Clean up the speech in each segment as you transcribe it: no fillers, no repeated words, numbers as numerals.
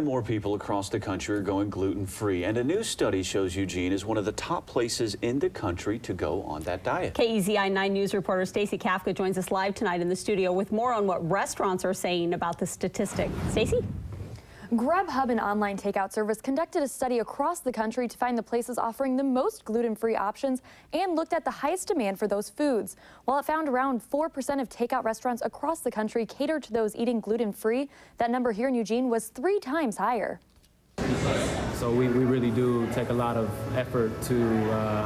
and more people across the country are going gluten-free, and a new study shows Eugene is one of the top places in the country to go on that diet. KEZI 9 News reporter Stacey Kafka joins us live tonight in the studio with more on what restaurants are saying about the statistic. Stacey? Grubhub, an online takeout service, conducted a study across the country to find the places offering the most gluten-free options and looked at the highest demand for those foods. While it found around 4% of takeout restaurants across the country cater to those eating gluten-free, that number here in Eugene was 3 times higher. So we really do take a lot of effort to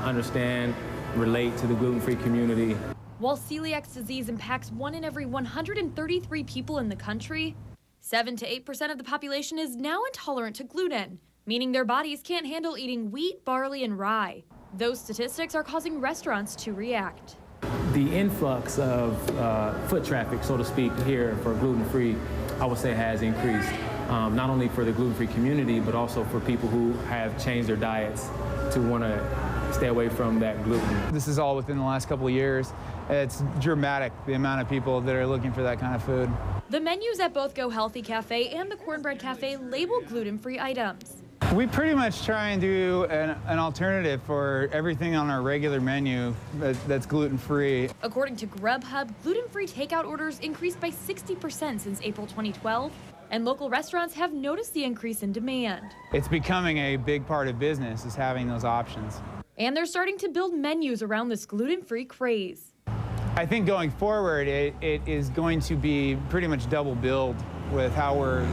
understand, relate to the gluten-free community. While celiac disease impacts 1 in every 133 people in the country, 7 to 8% of the population is now intolerant to gluten, meaning their bodies can't handle eating wheat, barley, and rye. Those statistics are causing restaurants to react. The influx of foot traffic, so to speak, here for gluten-free, I would say has increased, not only for the gluten-free community, but also for people who have changed their diets to want to stay away from that gluten. This is all within the last couple of years. It's dramatic, the amount of people that are looking for that kind of food. The menus at both Go Healthy Cafe and the Cornbread Cafe label gluten-free items. We pretty much try and do an alternative for everything on our regular menu that's gluten-free. According to Grubhub, gluten-free takeout orders increased by 60% since April 2012, and local restaurants have noticed the increase in demand. It's becoming a big part of business, is having those options. And they're starting to build menus around this gluten-free craze. I think going forward, it is going to be pretty much double billed with how we're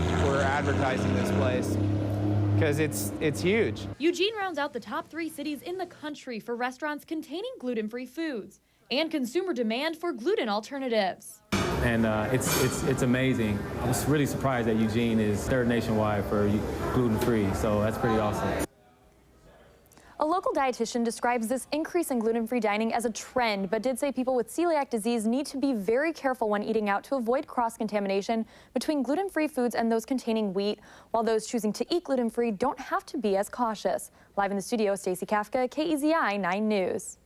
advertising this place, because it's huge. Eugene rounds out the top 3 cities in the country for restaurants containing gluten-free foods and consumer demand for gluten alternatives. And it's amazing. I was really surprised that Eugene is 3rd nationwide for gluten-free, so that's pretty awesome. A local dietitian describes this increase in gluten-free dining as a trend, but did say people with celiac disease need to be very careful when eating out to avoid cross-contamination between gluten-free foods and those containing wheat, while those choosing to eat gluten-free don't have to be as cautious. Live in the studio, Stacey Kafka, KEZI 9 News.